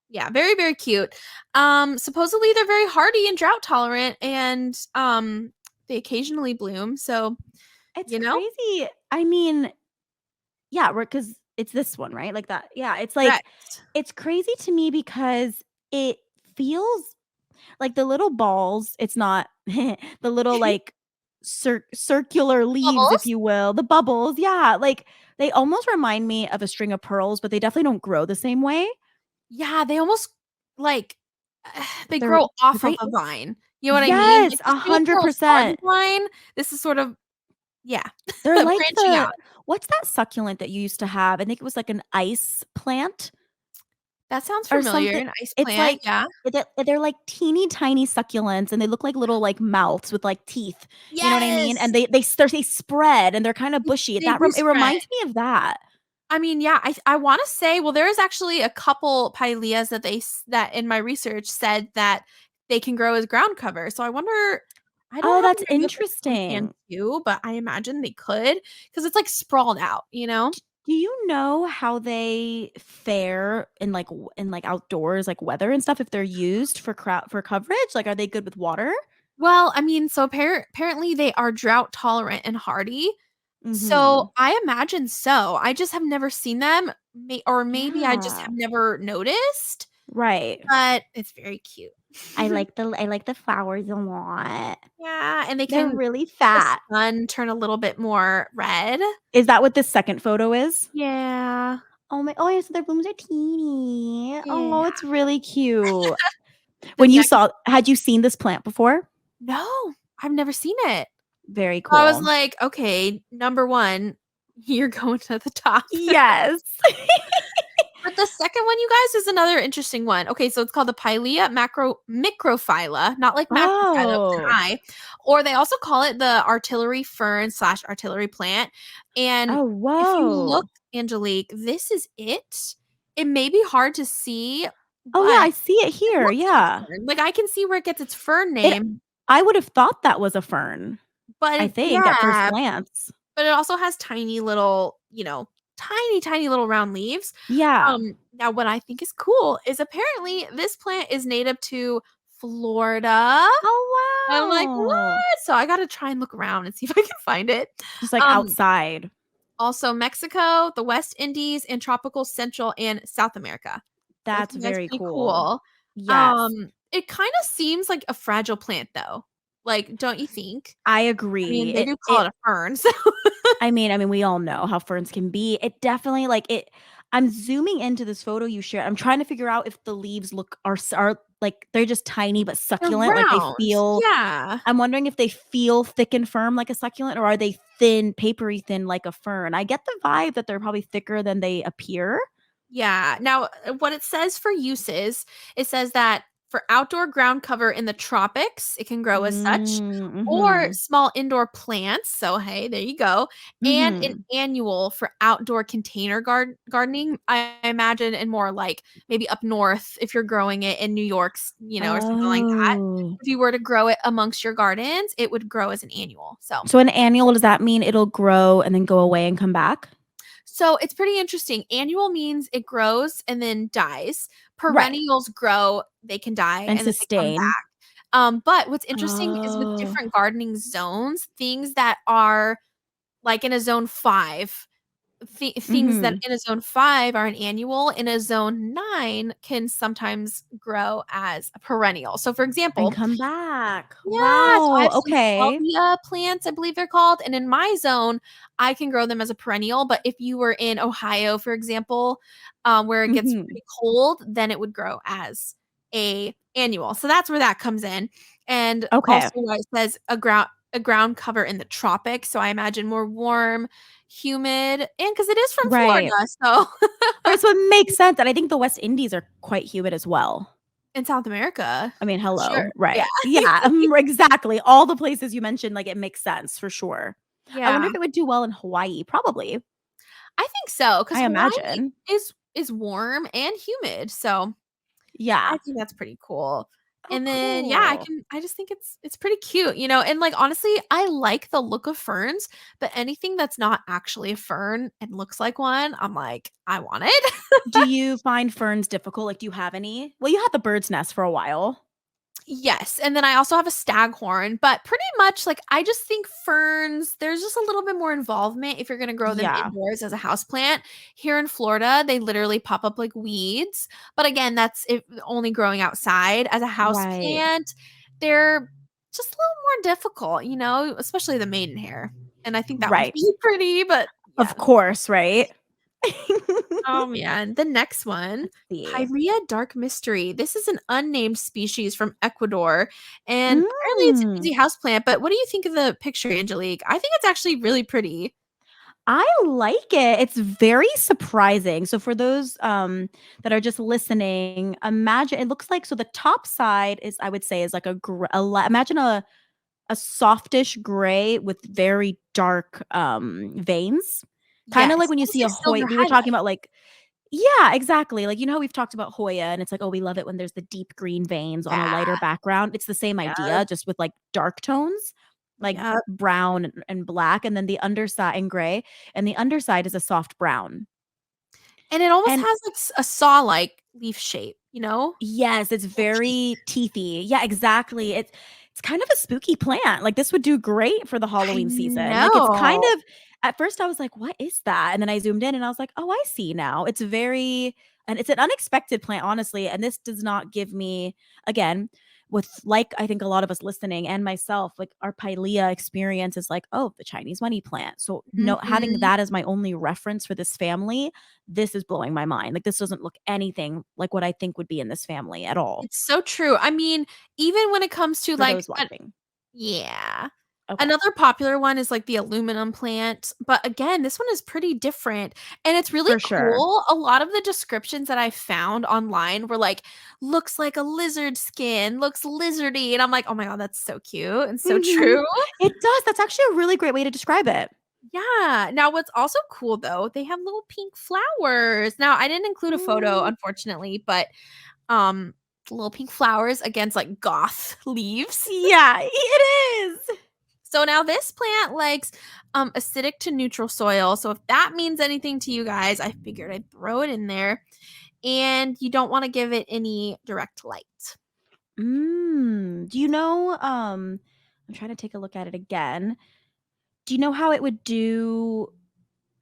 Yeah, very, very cute. Supposedly they're very hardy and drought tolerant and, they occasionally bloom, so, It's you know? crazy. I mean, yeah, we're because it's this one, right? Like that yeah, it's like Correct. it's crazy to me because it feels like the little balls, it's not the little, like, circular leaves, if Bubbles? you will, the bubbles, yeah, like, they almost remind me of a string of pearls, but they definitely don't grow the same way. Yeah, they almost like they They're grow off of right a vine. You know what I mean? yes, Like, you see with the little sponge 100%. vine? This is sort of yeah, They're like branching the out. what's that succulent that you used to have? I think it was like an ice plant That sounds or familiar, something. an ice It's plant, like yeah. they're like teeny tiny succulents, and they look like little, like, mouths with, like, teeth, you know what I mean? And Yes! they spread, and they're kinda bushy. They do It spread. reminds me of that. I mean, yeah, I wanna say well, there is actually a couple Pileas that that in my research said that they can grow as ground cover, so I wonder I don't Oh, have that's any idea if this one can interesting. too, but I imagine they could because it's, like, sprawled out, you know? Do you know how they fare in, like, outdoors, like, weather and stuff if they're used for coverage? Like, are they good with water? Well, I mean, so apparently they are drought tolerant and hardy. So, Mhm. I imagine so. I just have never seen them, or maybe I just Yeah. have never noticed, Right. but it's very cute. I like the flowers a lot. Yeah, and they They're can really in the fat. sun turn a little bit more red. Is that what this second photo is? Yeah. Oh, yeah, so their blooms are teeny. Yeah. Oh, it's really cute. The When you next saw had you seen this plant before? no, I've never seen it. Very So I was cool. like, "Okay, number 1, you're going to the top." Yes. But the second one, you guys, is another interesting one. Okay, so it's called the Pilea microphylla, not like macrophylla with an Oh. I, or they also call it the artillery fern slash artillery plant. And Oh, if you look, whoa. Angelique, this is it. It may be hard to see, Oh, yeah, but I see it it here, looks like yeah. a fern. Like I can see where it gets its fern It name, I would have thought that was a fern, but I it, think, at first yeah, glance. but it also has tiny little, tiny, tiny little round leaves. Yeah. Now what I think is cool is apparently this plant is native to Florida. I'm like, Oh, wow. "What?" So I gotta try and look around and see if I can find it. Just, like, Um, outside. Also Mexico, the West Indies, and tropical Central and South America. So I That's think that's very pretty cool. cool. Yes. It kinda seems like a fragile plant though. Like, don't you think? I I agree. mean, they do call it a fern, so I mean, we all know how ferns can be. It definitely like it I'm zooming into this photo you shared. I'm trying to figure out if the leaves are like they're just tiny but they're succulent, like they round. feel Yeah. I'm wondering if they feel thick and firm like a succulent or are they thin, papery thin like a fern? I get the vibe that they're probably thicker than they appear. Yeah. Now, what it says for uses, it says that for outdoor ground cover in the tropics, it can grow as such, Mm, or mhm. small indoor plants. So, hey, there you go. And an Mhm. annual for outdoor container gardening. I imagine, and more like maybe up north if you're growing it in New York's, or something like that. Oh. If you were to grow it amongst your gardens, it would grow as an annual. So, So an annual, does that mean it'll grow and then go away and come back? So it's pretty interesting. Annual means it grows and then dies. Right. Perennials grow, they can die, And and then they come sustain. back. But what's interesting is with Oh. different gardening zones, things that are like in a zone 5, things that Mhm. in a zone 5 are an annual, in a zone 9 can sometimes grow as a perennial. So for And example, come back. yeah, so I Wow, have some okay. salvia plants, I believe they're called, and in my zone, I can grow them as a perennial, but if you were in Ohio, for example, where it gets Mhm. pretty cold, then it would grow as a annual. So that's where that comes in. And Okay. also why it says a ground cover in the tropics, so I imagine more warm, humid, and because it is from Florida, Right. so Right, so it makes sense, and I think the West Indies are quite humid as well. in South America. I mean, Sure. hello, Yeah. right. Yeah, exactly. All the places you mentioned, like, it makes sense for sure. I wonder Yeah. if it would do well in Hawaii, probably, I think so, because I Hawaii imagine. is warm and humid, so I Yeah. think that's pretty cool. Oh, And then, yeah, cool. I just think it's pretty cute, and, like, honestly, I like the look of ferns, but anything that's not actually a fern and looks like one, I'm like, "I want it." Do you find ferns difficult? Like, do you have any? Well, you had the bird's nest for a while. Yes, and then I also have a staghorn, but pretty much, like, I just think ferns, there's just a little bit more involvement if you're gonna grow them Yeah. indoors as a houseplant. Here in Florida, they literally pop up like weeds, but again, that's if only growing outside. As a Right. houseplant, they're just a little more difficult, especially the maidenhair, and I think that one's Right. really pretty, but yeah. Of course, right? Oh, man. The next one, Let's see. Pyrea dark mystery. This is an unnamed species from Ecuador, and apparently it's an Mm. easy houseplant, but what do you think of the picture, Angelique? I think it's actually really pretty. I like it. It's very surprising. So for those, that are just listening, imagine it looks like so the top side is I would say is like imagine a softish gray with very dark, veins. Kinda like Yes, when you almost see like a silver Hoya we were talking highlight. about, like yeah, exactly. Like, you know how we've talked about Hoya and it's like, "Oh, we love it when there's the deep green veins on a Yeah, lighter background." It's the same yep, idea, just with, like, dark tones, like yep, brown and black, and then the underside and gray, and the underside is a soft brown. and it almost And has, like, a saw-like leaf shape, you know? yes, it's Little cheek. very teethy. Yeah, exactly. It's kind of a spooky plant. Like, this would do great for the I Halloween season. Like, it's kind know. of at first I was like, "What is that?" And then I zoomed in and I was like, "Oh, I see now." It's very and it's an unexpected plant, honestly, and this does not give me again, with like I think a lot of us listening and myself, like our Pilea experience is like, "Oh, the Chinese money plant." So, no having Mhm. that as my only reference for this family, this is blowing my mind. Like, this doesn't look anything like what I think would be in this family at all It's so true. I mean, even when it comes to, for like, those watching. yeah. Okay. Another popular one is, like, the aluminum plant, but again, this one is pretty different, and it's really For sure. cool. A lot of the descriptions that I found online were like, "Looks like a lizard skin, looks lizardy," and I'm like, "Oh my god, that's so cute and so Mhm. true." It does, that's actually a really great way to describe it. Yeah. Now what's also cool, though, they have little pink flowers. Now, I didn't include a photo, Mm, unfortunately, but, um, little pink flowers against, like, goth leaves. yeah, it is. So now this plant likes acidic to neutral soil. So if that means anything to you guys, I figured I'd throw it in there. And you don't want to give it any direct light. Do you know, I'm trying to take a look at it again. Do you know how it would do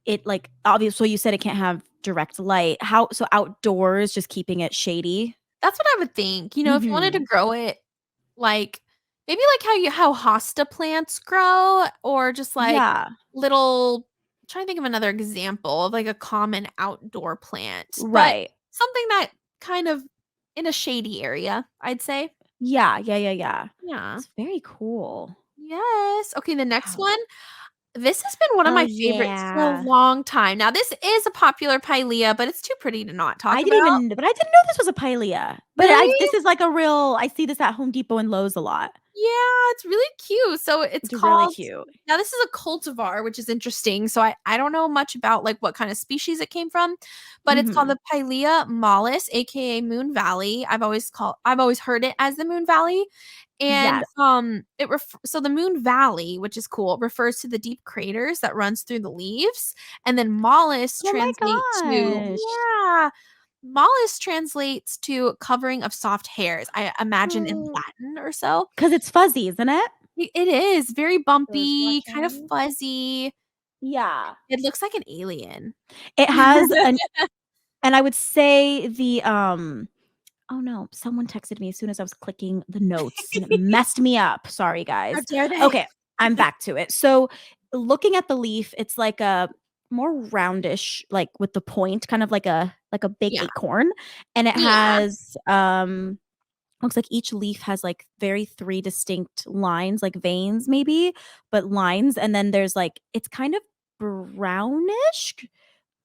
it, like, obvious so you said it can't have direct light. How so outdoors, just keeping it shady? That's what I would think. If you wanted to Mhm. grow it like maybe like how hosta plants grow, or just like Yeah. little trying to think of another example of like a common outdoor plant, but Right. something that kind of in a shady area, I'd say. Yeah, yeah, yeah, yeah. Yeah. It's very cool. Yes. Okay, the next Wow. one. This has been one of Oh, my favorites for a yeah. long time. Now, this is a popular Pilea, but it's too pretty to not talk I didn't about. even but I didn't know this was a Pilea. But Very this is like a real I see this at Home Depot and Lowe's a lot. Yeah, it's really cute. So it's It's really called cute. now this is a cultivar, which is interesting. So I don't know much about like what kind of species it came from, but it's called Mhm. the Pilea mollis, aka Moon Valley. I've always heard it as the Moon Valley. And Yes. so the Moon Valley, which is cool, refers to the deep craters that runs through the leaves. And then mollis Oh my translate to gosh. yeah. Mollis translates to covering of soft hairs. I imagine in Oh, Latin or so. 'cause it's fuzzy, isn't it? It is very Rose bumpy, kind of blushing. fuzzy. Yeah. It looks like an alien. It has an and I would say oh no, someone texted me as soon as I was clicking the notes and it messed me up. Sorry, How guys. dare they? Okay, I'm back to it. So, looking at the leaf, it's like a more roundish, like with the point, kind of like a big Yeah, acorn, and it yeah, has looks like each leaf has like very three distinct lines, like veins maybe, but lines, and then there's like it's kind of brownish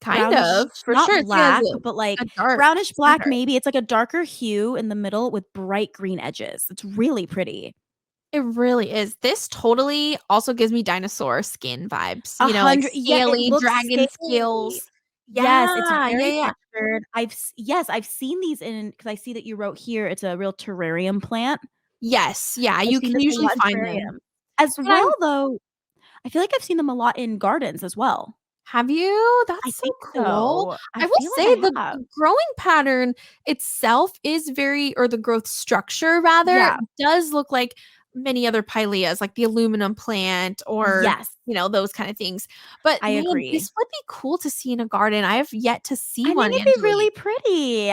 kind brownish, of, for not sure. It has black, but a like dark brownish black center. maybe. It's like a darker hue in the middle with bright green edges. It's really pretty. It really is. This totally also gives me dinosaur skin vibes, A like hundred yeah, it scaly looks dragon scaly. scales. Yes, it's Yeah, yeah, very yeah. textured. Yes, I've seen these in because I see that you wrote here it's a real terrarium plant. Yes, yeah, I've you seen can this a usually lot in find them. terrarium. As And well, though, I feel like I've seen them a lot in gardens as well. have you? I That's so think cool. so. I I will feel like say I have. the growing pattern itself is very or the growth structure rather, Yeah, does look like many other pileas, like the aluminum plant or, yes, those kind of things. But I man, agree. this would be cool to see in a garden. I have yet to see I one, think it'd be really Angelique. pretty.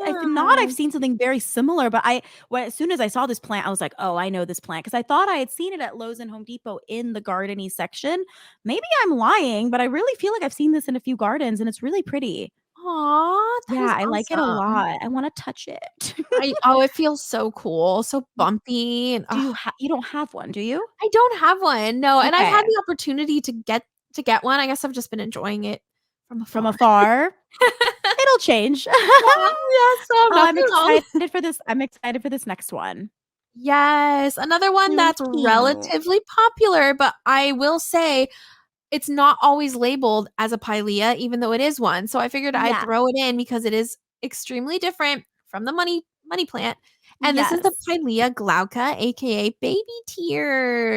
If not, I've Yeah. seen something very similar, but as soon as I saw this plant, I was like, "Oh, I know this plant," because I thought I had seen it at Lowe's and Home Depot in the gardeny section. Maybe I'm lying, but I really feel like I've seen this in a few gardens, and it's really pretty. Aw, that Yeah, is I like it a awesome. lot. I wanna touch it. It feels so cool, so bumpy, and You don't have one, do you? I don't have one, no, and I've had Okay. the opportunity to get one. I guess I've just been enjoying it from From afar. afar? It'll change. Yeah, yeah, so not I'm too long. excited for this I'm excited for this next one. Yes, another one Sounds that's cute. relatively popular, but I will say it's not always labeled as a Pilea, even though it is one, so I figured I'd Yeah. throw it in because it is extremely different from the money plant, and this is the Yes. Pilea glauca, aka baby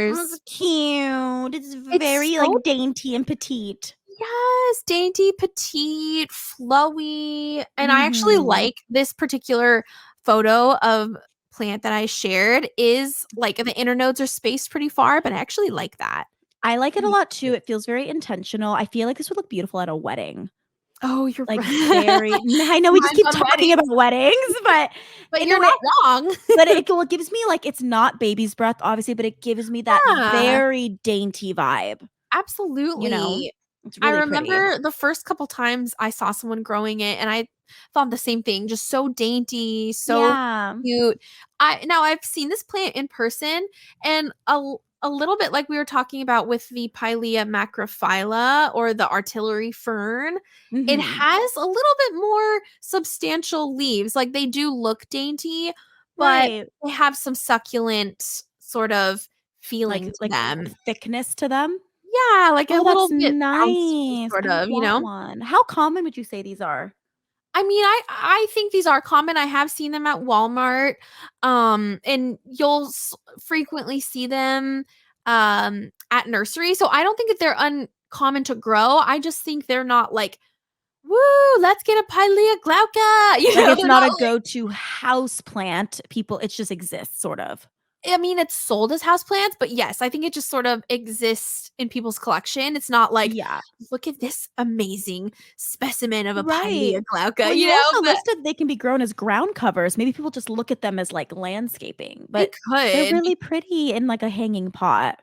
Oh, it's tears. cute. It's It's very, so like, dainty and petite. Yes, dainty, petite, flowy, and I actually Mhm. like this particular photo of plant that I shared is like, the inner nodes are spaced pretty far, but I actually like that. I like it a lot too. It feels very intentional. I feel like this would look beautiful at a wedding. Oh, you're Like, right. very I know we just Mine's keep on talking weddings, about weddings, but but in a you're way not wrong. but it gives me, like it's not baby's breath, obviously, but it gives me that Yeah. very dainty vibe, you know? Absolutely. It's I really pretty. remember the first couple times I saw someone growing it, and I thought the same thing, just so dainty, so Yeah. cute. I've seen this plant in person, and a little bit like we were talking about with the Pilea macrophylla or the artillery fern, it Mhm. has a little bit more substantial leaves. Like, they do look dainty, but Right. they have some succulent sort of feeling to Like, them. thickness to them? Yeah, like a Oh, that's little bit bouncy nice. sort I of, you want know? one. How common would you say these are? I mean, I think these are common. I have seen them at Walmart, and you'll frequently see them at nurseries. So I don't think that they're uncommon to grow. I just think they're not like, "Woo, let's get a Pilea glauca." Like, it's They're not not a like go-to house plant, people it just exists, sort of. I mean, it's sold as houseplants, but yes, I think it just sort of exists in people's collection. It's not like, Yeah. "Look at this amazing specimen of a Right. Pilea glauca," Well, you you know? also But listed they can be grown as ground covers. Maybe people just look at them as, like, landscaping, they but they're could. really pretty in, like, a hanging pot.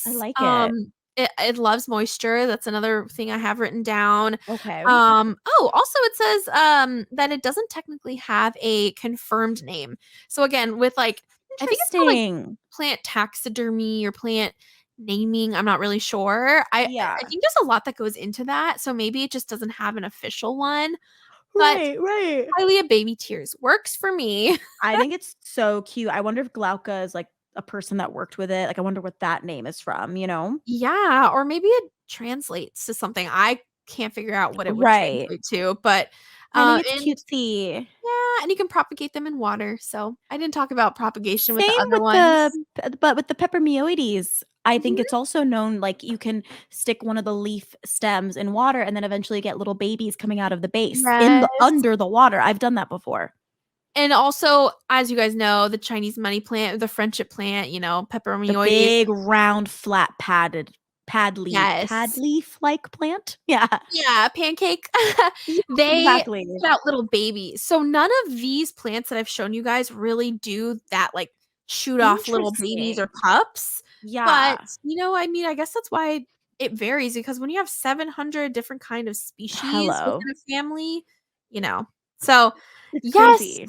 I Yes, like it. it loves moisture, that's another thing I have written down. Okay. Also it says, that it doesn't technically have a confirmed name. So again, with, like I think it's called, like, Interesting. plant taxidermy or plant naming, I'm not really sure. I Yeah. think there's a lot that goes into that, so maybe it just doesn't have an official one. But Right. Hiya Baby Tears works for me. I think it's so cute. I wonder if Glauca is, like, a person that worked with it. Like, I wonder what that name is from, you know? Yeah, or maybe it translates to something. I can't figure out what it would Right. translate to, but, I think it's and cutesy. yeah, and you can propagate them in water, so I didn't talk about propagation with the Same other with the ones. but with the peperomioides, I think Mhm. it's also known, like, you can stick one of the leaf stems in water and then eventually get little babies coming out of the base in the Yes. under the water. I've done that before. And also, as you guys know, the Chinese money plant, the friendship plant, The peperomioides. big, round, flat, pad Yes. leaf-like plant? Yeah. Yeah, pancake. Yeah, They exactly. put out little babies. So none of these plants that I've shown you guys really do that, like, shoot off little babies or Interesting. pups. But, Yeah. I mean, I guess that's why it varies because when you have 700 different kind of species Hello. within a family, you know. So, It's yes, crazy.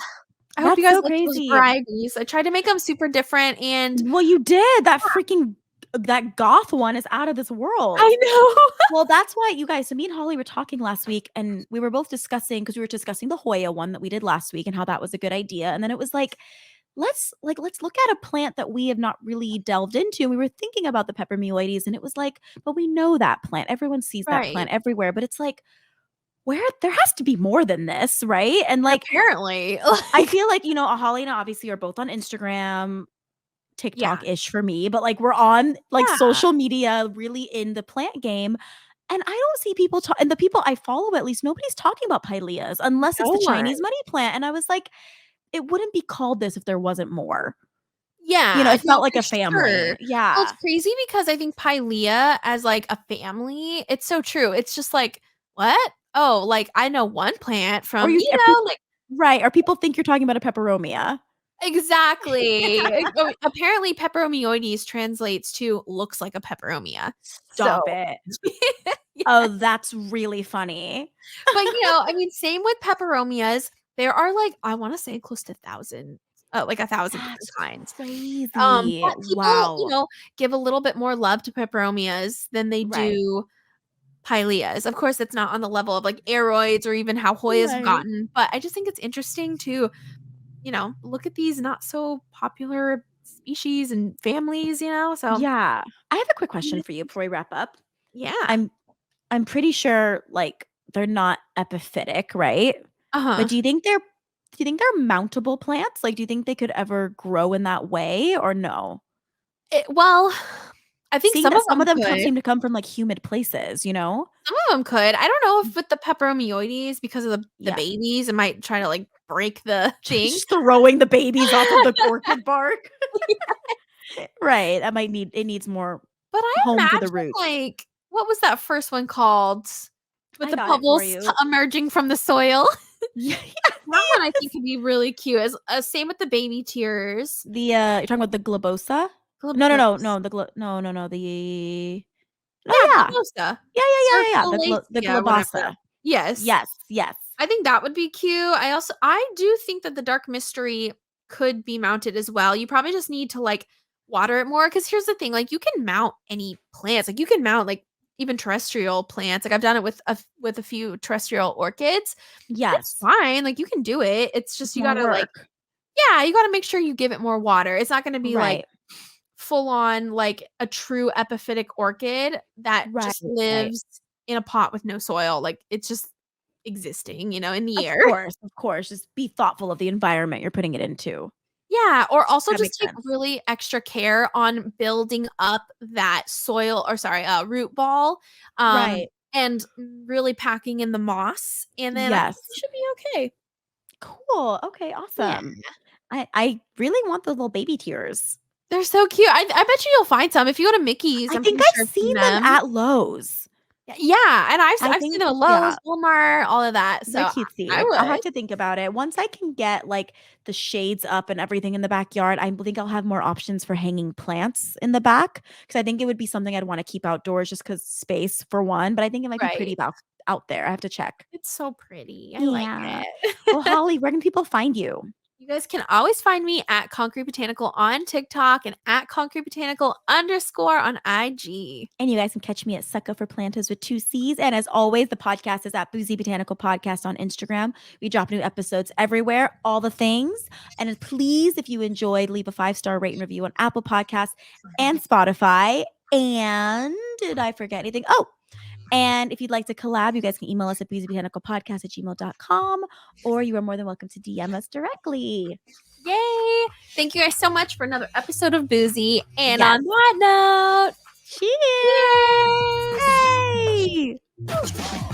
I hope you That's guys so like those crazy. varieties. I tried to make them super different and Well, you did. That goth one is out of this world. I know. Well, that's why you guys, so me and Holly were talking last week and we were both discussing because we were discussing the Hoya one that we did last week and how that was a good idea. And then it was like, let's look at a plant that we have not really delved into. And we were thinking about the peperomioides and it was like, but we know that plant. Everyone sees that Right. plant everywhere. But it's like, where there has to be more than this, right? And like Apparently. I Like, feel like, Holly and I obviously are both on Instagram, yeah. TikTok-ish for me, but, like, we're on, like, Yeah. social media really in the plant game, and I don't see people and the people I follow, at least, nobody's talking about pileas unless it's No the one. Chinese money plant, and I was like, "It wouldn't be called this if there wasn't more." Yeah, It no, felt like for a family. sure. Well, it's Yeah. crazy because I think Pilea as, like, a family, it's so true. It's just like, "What? Oh, like, I know one plant Or from" you or peop like right, or people think you're talking about a peperomia. exactly. Oh, apparently peperomioides translates to "looks like a peperomia." So Stop it. yeah. Oh, that's really funny. But, I mean, same with peperomias. There are, like, I wanna say close to 1,000, like 1,000 different That's kinds. crazy. But people, Wow. give a little bit more love to peperomias than they Right. do pileas. Of course, it's not on the level of, like, aroids or even how Hoyas have Right. gotten, but I just think it's interesting to, look at these not so popular species and families, so Yeah. I have a quick yeah. question for you before we wrap up. Yeah. I'm I'm pretty sure, like, they're not epiphytic, right? But Uh-huh. do you think they're mountable plants? Like, do you think they could ever grow in that way or no? Well, I think Seeing some that of some them of them could. seem to come from, like, humid places, you know? Some of them could. I don't know if with the peperomioides because of the Yeah. babies, it might try to, like, break the thing. Just throwing the babies off of the orchid bark. Right, that might need it needs more But I home to the imagine, roots. like what was that first one called? With I the got it for bubbles you. emerging from the soil? Yeah, That one I think could be really cute as same with the baby tears. you're talking about the globosa? Globose. No, no, Yeah, yeah. globosa. The Serpulaceae, whatever. globasa. Yes. Yes. I think that would be cute. I do think that the dark mystery could be mounted as well. You probably just need to, like, water it more. Because here's the thing, like, you can mount any plants. Like, you can mount, like, even terrestrial plants. Like, I've done it with a few terrestrial orchids. It's Yes. fine, like, you can do it. It's just It's you more gotta, like work. yeah, you gotta make sure you give it more water. It's not gonna be, like, Right. full on, like, a true epiphytic orchid that Right, just right. lives in a pot with no soil. Like, it's just existing, in the Of air. course, of course. Just be thoughtful of the environment you're putting it into. Yeah, or also That just makes take sense. really extra care on building up that soil or sorry, root ball, Right. and really packing in the moss, and then I think you Yes. should be okay. Cool. Okay, Yeah. awesome. I really want the little baby tears. They're so cute. I bet you you'll find some. If you go to Mickey's, I I'm think pretty I've sure I've seen seen them them. at Lowe's. Yeah, and I I've seen think them at yeah, Lowe's, Walmart, all of that, so they're I cutesy. I'll have would. to think about it. Once I can get, like, the shades up and everything in the backyard, I think I'll have more options for hanging plants in the back. Because I think it would be something I'd wanna keep outdoors just because space for one, but I think it might be pretty Right. out there. I have to check. It's so pretty. I like Yeah. it. Well, Holly, where can people find you? You guys can always find me at Concrete Botanical on TikTok and at Concrete Botanical _ on IG. And you guys can catch me at Sucka for Plantas with 2 C's. And as always, the podcast is at Boozy Botanical Podcast on Instagram. We drop new episodes everywhere, all the things. And please, if you enjoyed, leave a 5-star rate and review on Apple Podcasts and Spotify. And did I forget anything? Oh, and if you'd like to collab, you guys can email us at boozybotanicalpodcast@gmail.com, or you are more than welcome to DM us directly. Yay! Thank you guys so much for another episode of Boozy. And on that note, cheers! cheers! Hey!